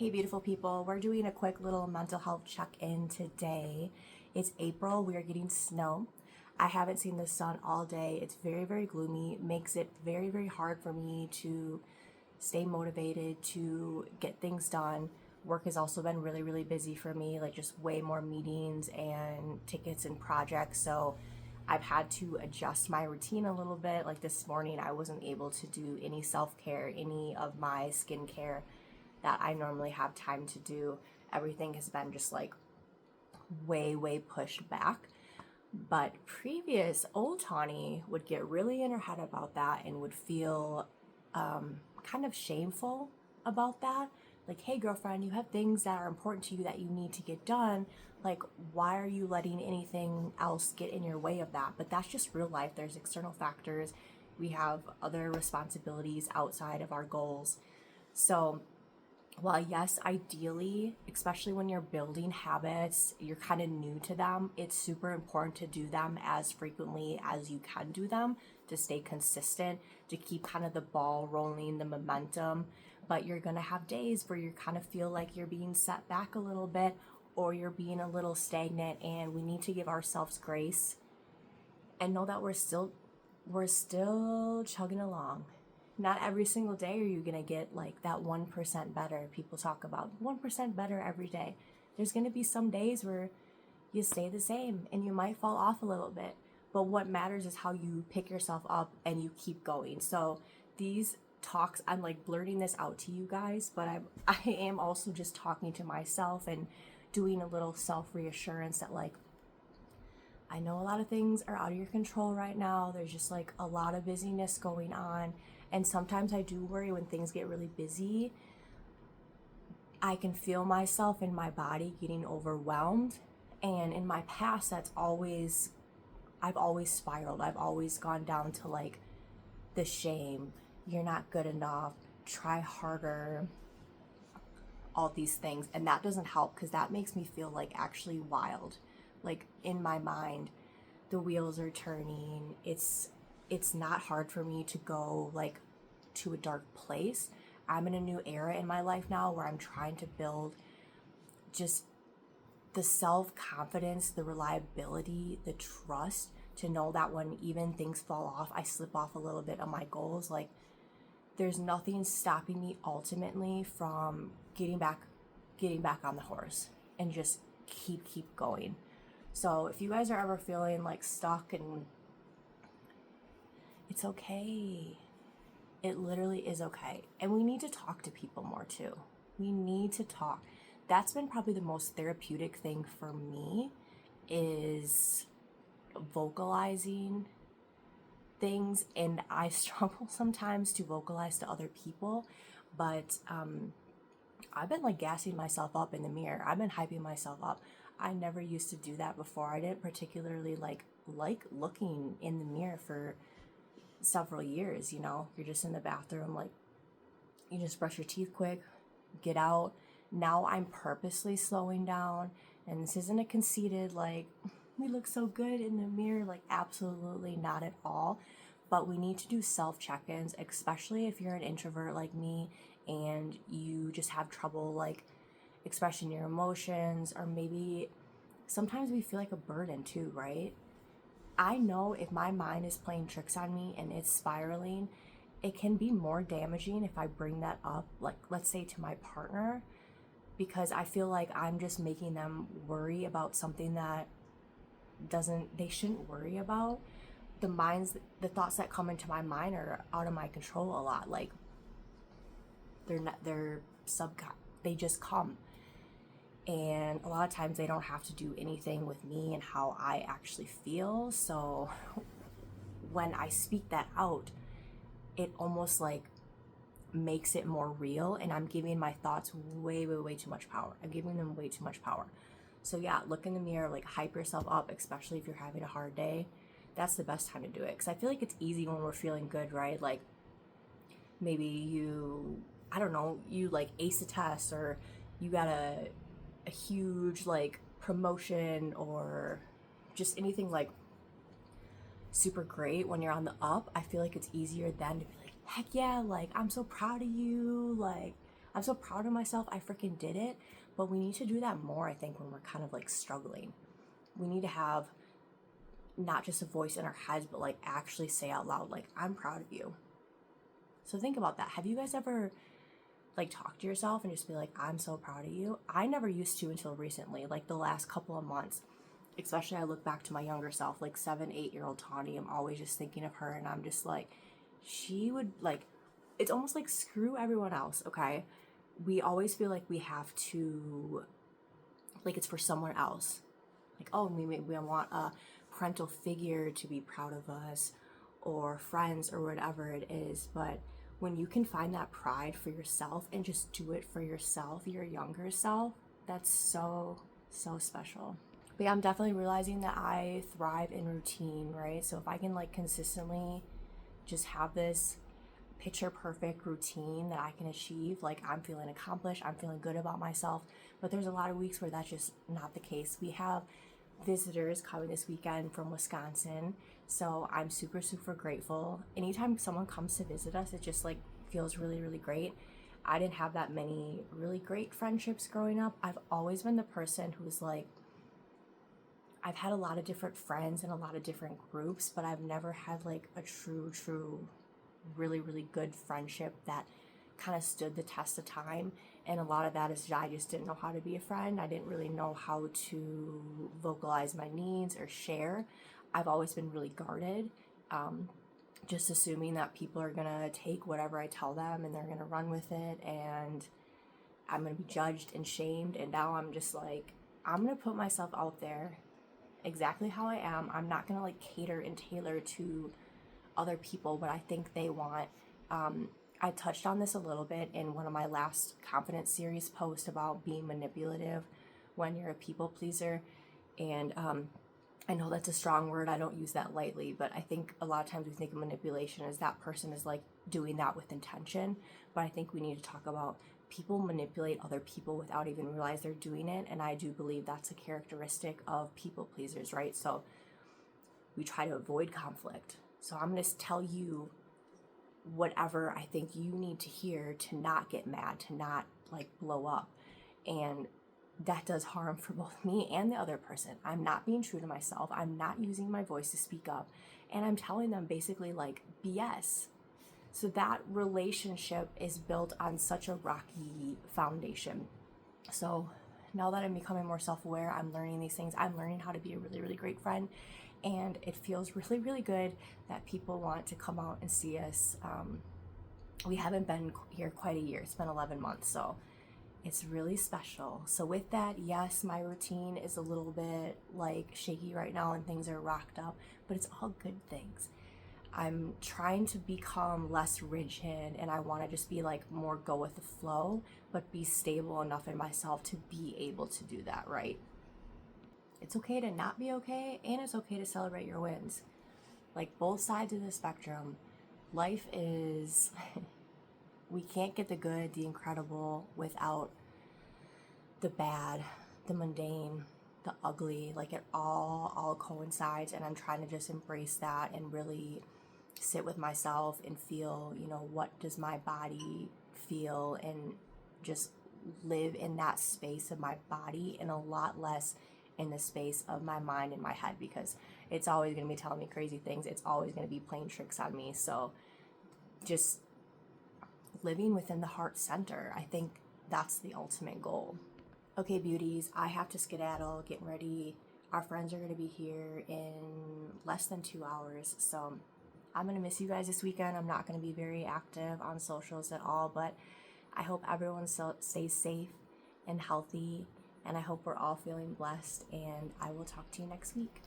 Hey, beautiful people. We're doing a quick little mental health check-in today. It's April. We are getting snow. I haven't seen the sun all day. It's very, very gloomy. It makes it very, very hard for me to stay motivated, to get things done. Work has also been really, really busy for me, like just way more meetings and tickets and projects. So I've had to adjust my routine a little bit. Like this morning, I wasn't able to do any self-care, any of my skincare that I normally have time to do. Everything has been just like way, way pushed back. But previous old Tawny would get really in her head about that and would feel kind of shameful about that. Like, hey, girlfriend, you have things that are important to you that you need to get done. Like, why are you letting anything else get in your way of that? But that's just real life. There's external factors. We have other responsibilities outside of our goals. So well, yes, ideally, especially when you're building habits, you're kind of new to them, it's super important to do them as frequently as you can do them to stay consistent, to keep kind of the ball rolling, the momentum. But you're going to have days where you kind of feel like you're being set back a little bit or you're being a little stagnant, and we need to give ourselves grace and know that we're still chugging along. Not every single day are you going to get like that 1% better. People talk about 1% better every day. There's going to be some days where you stay the same and you might fall off a little bit. But what matters is how you pick yourself up and you keep going. So these talks, I'm like blurting this out to you guys, but I am also just talking to myself and doing a little self-reassurance that like, I know a lot of things are out of your control right now. There's just like a lot of busyness going on. And sometimes I do worry when things get really busy. I can feel myself in my body getting overwhelmed. And in my past, I've always spiraled. I've always gone down to like the shame. You're not good enough. Try harder. All these things. And that doesn't help because that makes me feel like actually wild. Like in my mind, the wheels are turning. It's not hard for me to go like to a dark place. I'm in a new era in my life now where I'm trying to build just the self-confidence, the reliability, the trust to know that when even things fall off, I slip off a little bit of my goals. Like there's nothing stopping me ultimately from getting back on the horse and just keep going. So if you guys are ever feeling like stuck, and it's okay. It literally is okay. And we need to talk to people more too. We need to talk. That's been probably the most therapeutic thing for me, is vocalizing things. And I struggle sometimes to vocalize to other people, but I've been like gassing myself up in the mirror. I've been hyping myself up. I never used to do that before. I didn't particularly like looking in the mirror for several years. You're just in the bathroom, like you just brush your teeth quick, get out. Now I'm purposely slowing down, and this isn't a conceited like we look so good in the mirror, like absolutely not at all. But we need to do self check-ins, especially if you're an introvert like me and you just have trouble like expressing your emotions, or maybe sometimes we feel like a burden too, right? I know if my mind is playing tricks on me and it's spiraling, it can be more damaging if I bring that up, like let's say to my partner, because I feel like I'm just making them worry about something that they shouldn't worry about. The thoughts that come into my mind are out of my control a lot. Like they just come. And a lot of times they don't have to do anything with me and how I actually feel. So when I speak that out, it almost like makes it more real, and I'm giving my thoughts way, way, way too much power. I'm giving them way too much power. So yeah, look in the mirror, like hype yourself up, especially if you're having a hard day. That's the best time to do it. Because I feel like it's easy when we're feeling good, right? Like maybe you like ace a test, or you got a huge like promotion, or just anything like super great. When you're on the up, I feel like it's easier then to be like, heck yeah, like I'm so proud of you, like I'm so proud of myself. I freaking did it. But we need to do that more, I think, when we're kind of like struggling. We need to have not just a voice in our heads, but like actually say out loud, like, I'm proud of you. So think about that. Have you guys ever like talk to yourself and just be like, I'm so proud of you? I never used to until recently, like the last couple of months. Especially I look back to my younger self, like 7, 8-year-old Tawny. I'm always just thinking of her, and I'm just like, she would like, it's almost like screw everyone else, okay? We always feel like we have to, like it's for someone else. Like, oh, we want a parental figure to be proud of us, or friends, or whatever it is. But when you can find that pride for yourself and just do it for yourself, your younger self, that's so, so special. But yeah, I'm definitely realizing that I thrive in routine, right? So if I can like consistently just have this picture perfect routine that I can achieve, like I'm feeling accomplished, I'm feeling good about myself. But there's a lot of weeks where that's just not the case. We have visitors coming this weekend from Wisconsin, so I'm super, super grateful. Anytime someone comes to visit us, it just like feels really, really great. I didn't have that many really great friendships growing up. I've always been the person who's like, I've had a lot of different friends and a lot of different groups, but I've never had like a true, really, really good friendship that kind of stood the test of time. And a lot of that is I just didn't know how to be a friend. I didn't really know how to vocalize my needs or share. I've always been really guarded, just assuming that people are gonna take whatever I tell them and they're gonna run with it, and I'm gonna be judged and shamed. And now I'm just like, I'm gonna put myself out there exactly how I am. I'm not gonna like cater and tailor to other people what I think they want. I touched on this a little bit in one of my last confidence series posts about being manipulative when you're a people pleaser. And I know that's a strong word. I don't use that lightly, but I think a lot of times we think of manipulation as that person is like doing that with intention. But I think we need to talk about people manipulate other people without even realize they're doing it. And I do believe that's a characteristic of people pleasers, right? So we try to avoid conflict. So I'm going to tell you whatever I think you need to hear to not get mad, to not like blow up. And that does harm for both me and the other person. I'm not being true to myself. I'm not using my voice to speak up. And I'm telling them basically like BS. So that relationship is built on such a rocky foundation. So now that I'm becoming more self-aware, I'm learning these things. I'm learning how to be a really, really great friend. And it feels really, really good that people want to come out and see us. We haven't been here quite a year. It's been 11 months, so it's really special. So with that, yes, my routine is a little bit like shaky right now and things are rocked up, but it's all good things. I'm trying to become less rigid, and I want to just be like more go with the flow, but be stable enough in myself to be able to do that, right? It's okay to not be okay, and it's okay to celebrate your wins. Like both sides of the spectrum, life is, we can't get the good, the incredible without the bad, the mundane, the ugly. Like it all coincides, and I'm trying to just embrace that and really sit with myself and feel, what does my body feel, and just live in that space of my body and a lot less in the space of my mind and my head, because it's always going to be telling me crazy things. It's always going to be playing tricks on me. So just living within the heart center, I think that's the ultimate goal. Okay, beauties, I have to skedaddle, getting ready. Our friends are going to be here in less than 2 hours, so I'm going to miss you guys this weekend. I'm not going to be very active on socials at all, but I hope everyone stays safe and healthy, and I hope we're all feeling blessed, and I will talk to you next week.